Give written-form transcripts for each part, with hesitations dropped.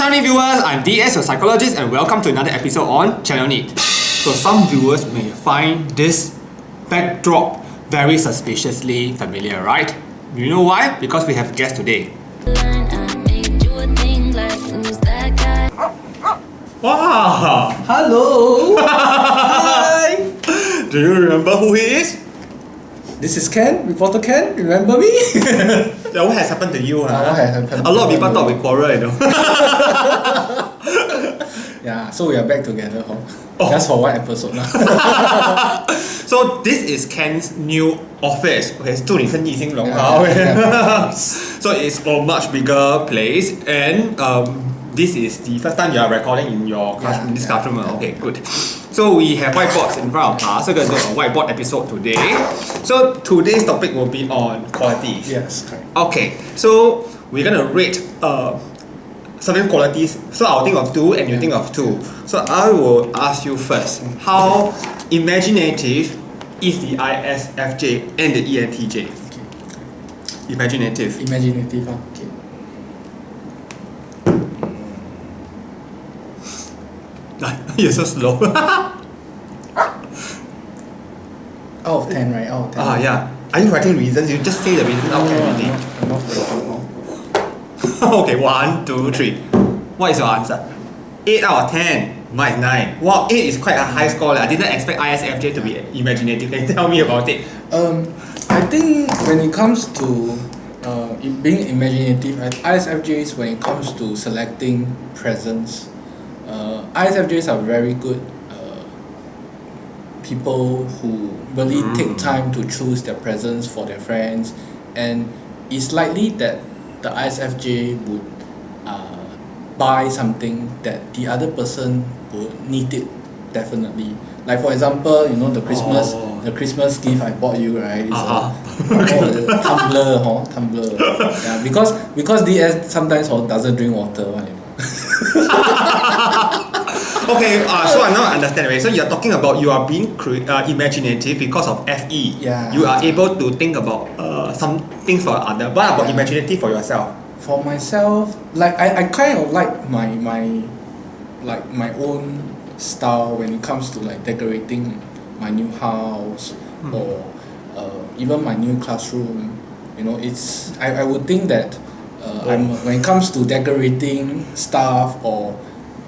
Channel NITT viewers, I'm DS your Psychologist and welcome to another episode on Channel NITT. So some viewers may find this backdrop very suspiciously familiar, right? You know why? Because we have a guest today. Wow! Hello! Hi! Do you remember who he is? This is Ken, reporter Ken, remember me? What has happened to you? What has happened A lot of people thought we quarrel, you know. Yeah, so we are back together, just for one episode now. So this is Ken's new office. Okay, 祝你生意兴隆。 So it's a much bigger place and this is the first time you are recording in your class, in this classroom. Okay, good. So we have whiteboards in front of us. So we're going to do a whiteboard episode today. So today's topic will be on qualities. Yes, correct. Okay, so we're going to rate certain qualities. So I'll think of two and you think of two. So I will ask you first, how imaginative is the ISFJ and the ENTJ? Okay. Imaginative. Imaginative, okay. You're so slow. Out of 10, right? Out of 10. Yeah. Are you writing reasons? You just say the reasons out already. I'm not writing now. Okay, 1, 2, 3. What is your answer? 8 out of 10. Mine is 9. Wow, 8 is quite a high score. I didn't expect ISFJ to be imaginative. Can you tell me about it? I think when it comes to being imaginative, ISFJs, when it comes to selecting presents, ISFJs are very good people who really take time to choose their presents for their friends, and it's likely that the ISFJ would buy something that the other person would need it definitely. Like for example, you know the Christmas gift I bought you, right? Tumbler. Yeah, because DS sometimes doesn't drink water, right? Okay, so I now understand, right? So you're talking about you are being imaginative because of FE. Yeah. You are able to think about some things for other. What about imaginative for yourself? For myself, like I kind of like my own style when it comes to like decorating my new house or even my new classroom. You know, it's I would think that when it comes to decorating stuff or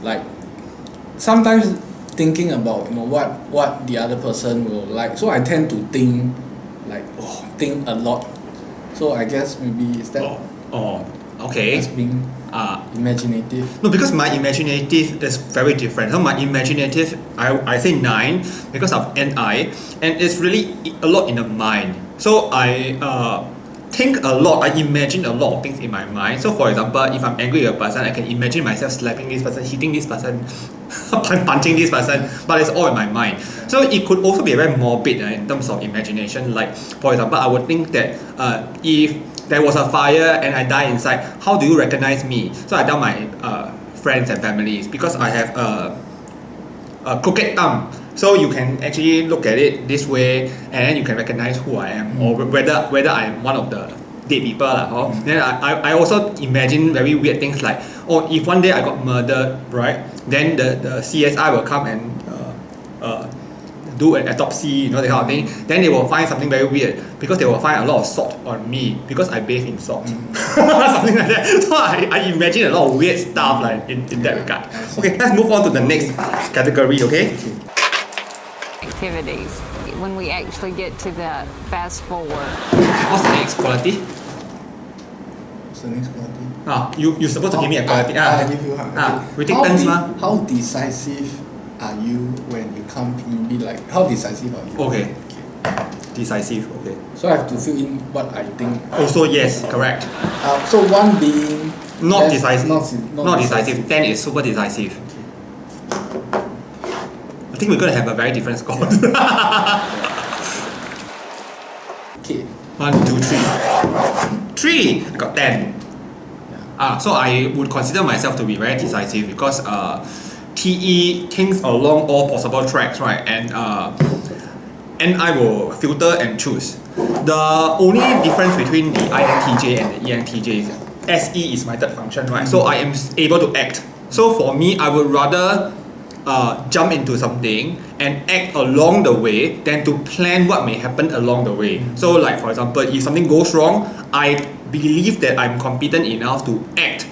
like sometimes thinking about what the other person will like, so I tend to think a lot. So I guess maybe is that okay. as being imaginative. No, because my imaginative is very different. So my imaginative, I say 9 because of NI, and it's really a lot in the mind. So I think a lot, I imagine a lot of things in my mind. So for example, if I'm angry with a person, I can imagine myself slapping this person, hitting this person, punching this person, but it's all in my mind. So it could also be very morbid in terms of imagination. Like for example, I would think that if there was a fire and I die inside, how do you recognize me? So I tell my friends and families, because I have a crooked thumb. So you can actually look at it this way and then you can recognize who I am or whether I am one of the dead people. Then I also imagine very weird things like, if one day I got murdered, right? Then the CSI will come and do an autopsy, that kind of thing. Then they will find something very weird because they will find a lot of salt on me because I bathe in salt. Something like that. So I imagine a lot of weird stuff like in that regard. Okay, let's move on to the next category, okay? Activities when we actually get to the fast forward. What's the next quality? What's the next quality? You're supposed to give me a quality. I give you we take turns. How decisive are you when you come to maybe like how decisive are you? Okay. Decisive, okay. So I have to fill in what I think. Also yes, correct. So 1 being not decisive. Not decisive. 10 is super decisive. Okay. I think we're gonna have a very different score. Okay. 1, 2, 3. 3! I got 10. So I would consider myself to be very decisive because TE thinks along all possible tracks, right? And I will filter and choose. The only difference between the INTJ and the ENTJ SE is my third function, right? So I am able to act. So for me, I would rather jump into something and act along the way than to plan what may happen along the way. So like for example, if something goes wrong, I believe that I'm competent enough to act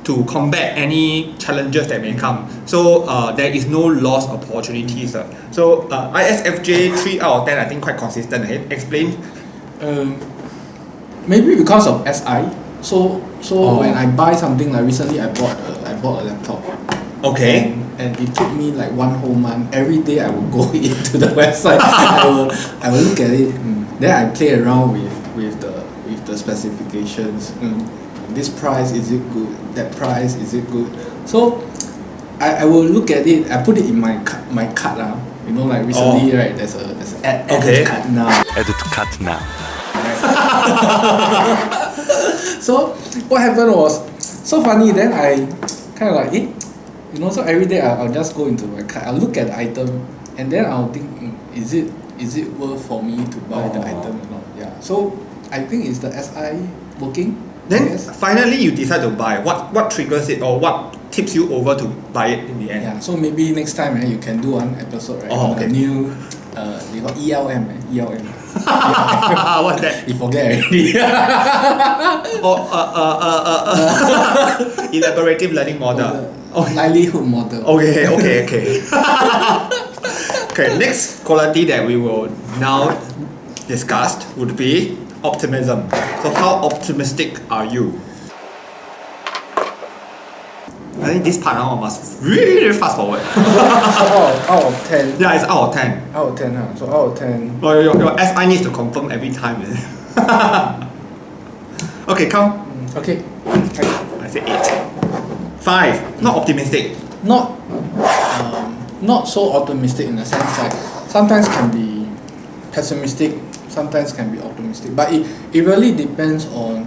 to combat any challenges that may come. So there is no lost opportunities. So ISFJ 3 out of 10, I think quite consistent. Explain. Maybe because of SI. So when I buy something, like recently I bought a laptop. Okay. And it took me like 1 whole month. Every day I would go into the website. I will look at it. Then I play around with the specifications. This price, is it good? That price, is it good? So I will look at it. I put it in my cart. You know, like recently, right? There's a add to cart now. Add to cart now. So what happened was so funny. Then I kind of like, you know, so every day I'll just go into my cart. I'll look at the item, and then I'll think, is it worth for me to buy the item or not? Yeah. So I think it's the SI working. Then finally you decide to buy. What triggers it, or what tips you over to buy it in the end? Yeah. So maybe next time you can do one episode, right? On the new they call ELM. ELM. What's that? You forget already. Elaborative learning model. Livelihood model. Okay. Okay, next quality that we will now discuss would be optimism. So how optimistic are you? I think this part now must really fast forward. So out of 10. Yeah, it's out of 10. Out of 10, huh? So out of 10. Oh, your SI needs to confirm every time. Okay, count. Okay. I say 8. 5. Not optimistic. Not so optimistic in the sense that sometimes can be pessimistic, sometimes can be optimistic. But it really depends on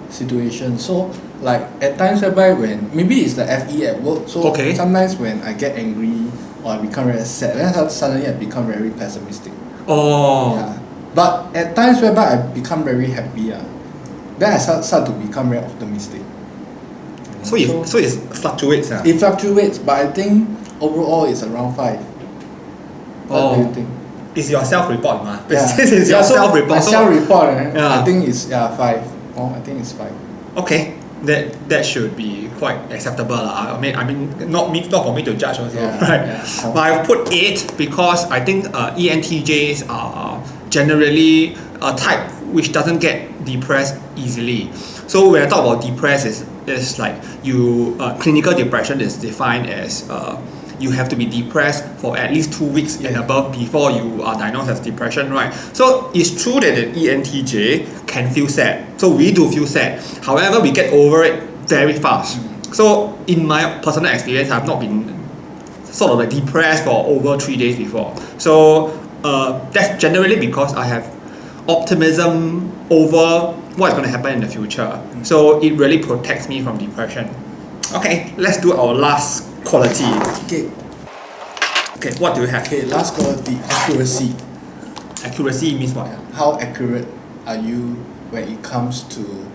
situation. So like at times whereby when maybe it's the FE at work, so sometimes when I get angry or I become very sad, then suddenly I become very pessimistic. Yeah. But at times whereby I become very happy, then I start to become very optimistic. So it fluctuates. It fluctuates, but I think overall it's around 5. What do you think? It's your self-report, ma. Yeah. This is your self-report. My self-report, yeah. I think it's 5. I think it's 5. Okay, that should be quite acceptable. I mean, not for me to judge also, right? Yeah. But I've put 8 because I think ENTJs are generally a type which doesn't get depressed easily. So when I talk about depressed, it's like clinical depression is defined as you have to be depressed for at least 2 weeks and above before you are diagnosed as depression, right? So it's true that an ENTJ can feel sad. So we do feel sad. However, we get over it very fast. So in my personal experience, I've not been sort of like depressed for over 3 days before. So that's generally because I have optimism over what's going to happen in the future. So it really protects me from depression. Okay, let's do our last quality. Okay, what do you have? Okay, last quality, accuracy. Accuracy means what? How accurate are you when it comes to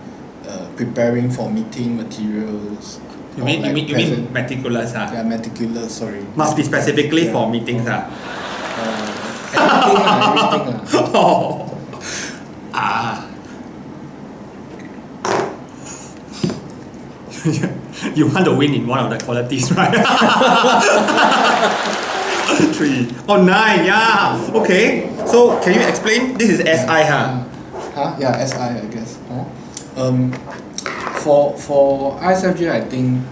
preparing for meeting materials? You mean meticulous? Yeah, meticulous, sorry. Must be specifically for meetings. Everything. You want to win in one of the qualities, right? 3. 9, yeah. Okay. So can you explain? This is SI, huh? Yeah, SI, I guess. For ISFJ, I think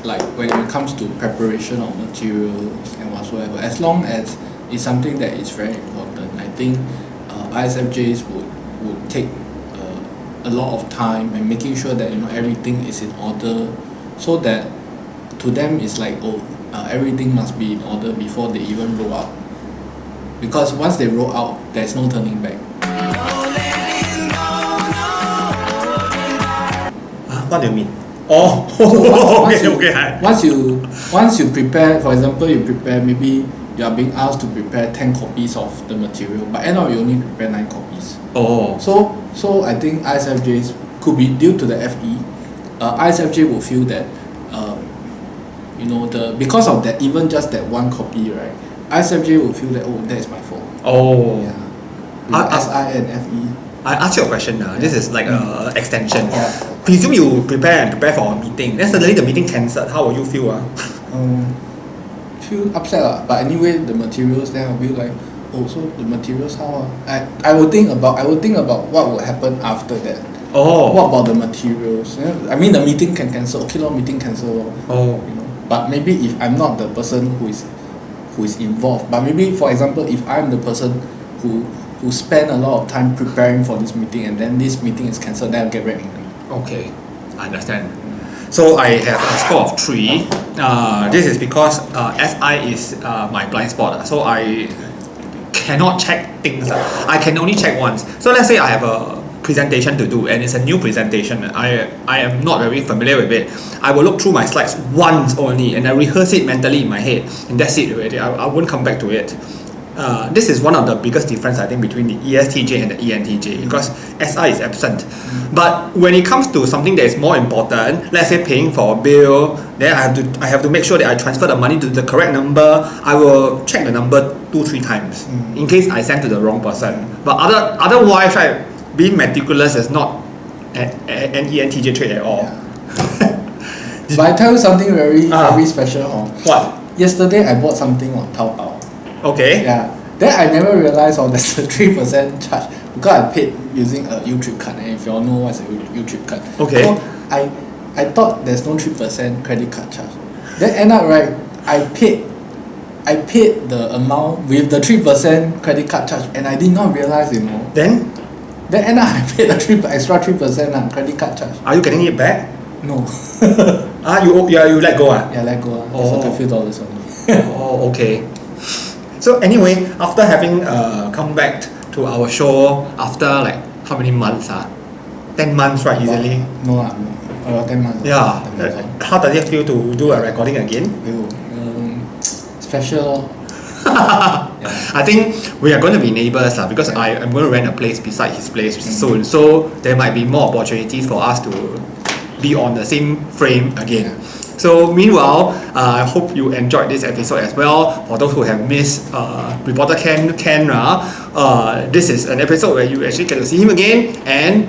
like when it comes to preparation of materials and whatsoever, as long as it's something that is very important, I think ISFJs would take a lot of time and making sure that everything is in order, so that to them it's like everything must be in order before they even roll out, because once they roll out there's no turning back. What do you mean? Once you prepare, for example, maybe you are being asked to prepare 10 copies of the material, but end up you only prepare 9 copies. So I think ISFJs could be due to the FE, ISFJ will feel that because of that, even just that one copy, right, ISFJ will feel that, that is my fault. Oh. Yeah. SI and FE. I ask you a question now. This is like a extension. Presume you prepare for a meeting. Then suddenly the meeting cancelled. How will you feel? Feel upset but anyway the materials, then I'll be like, so the materials how? I will think about what will happen after that. What about the materials? I mean the meeting can cancel. Okay, meeting cancel. But maybe if I'm not the person who is involved, but maybe for example if I'm the person who spend a lot of time preparing for this meeting and then this meeting is cancelled, then I'll get very angry. Okay, I understand. So I have a score of 3. This is because SI is my blind spot. So I cannot check things. I can only check once. So let's say I have a presentation to do and it's a new presentation. I am not very familiar with it. I will look through my slides once only and I rehearse it mentally in my head and that's it already. I won't come back to it. This is one of the biggest difference I think between the ESTJ and the ENTJ because SI is absent. But when it comes to something that is more important, let's say paying for a bill, then I have to make sure that I transfer the money to the correct number. I will check the number 2-3 times in case I send to the wrong person. But otherwise, right, being meticulous is not an ENTJ trait at all. But I tell you something very special. What? Yesterday I bought something on Taobao. Okay. Yeah. Then I never realized there's a 3% charge because I paid using a U-Trip card. And if you all know what's a U-Trip card. Okay. So I thought there's no 3% credit card charge. Then end up right, I paid the amount with the 3% credit card charge and I did not realize, Then end up I paid the extra 3% credit card charge. Are you getting it back? No. You let go? Yeah, let go. It's like a few dollars only. Okay. So anyway, after having come back to our show after like how many months? 10 months, right? Easily. No, 10 months. Yeah. 10 months. How does it feel to do a recording again? Special. I think we are going to be neighbours because I am going to rent a place beside his place soon. So there might be more opportunities for us to be on the same frame again. So meanwhile, I hope you enjoyed this episode as well. For those who have missed Reporter Kenra, this is an episode where you actually get to see him again, and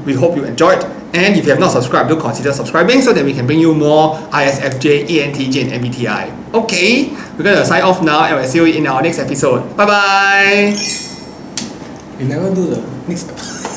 we hope you enjoyed. And if you have not subscribed, do consider subscribing so that we can bring you more ISFJ, ENTJ and MBTI. Okay, we're going to sign off now and we'll see you in our next episode. Bye bye! You never do the next episode.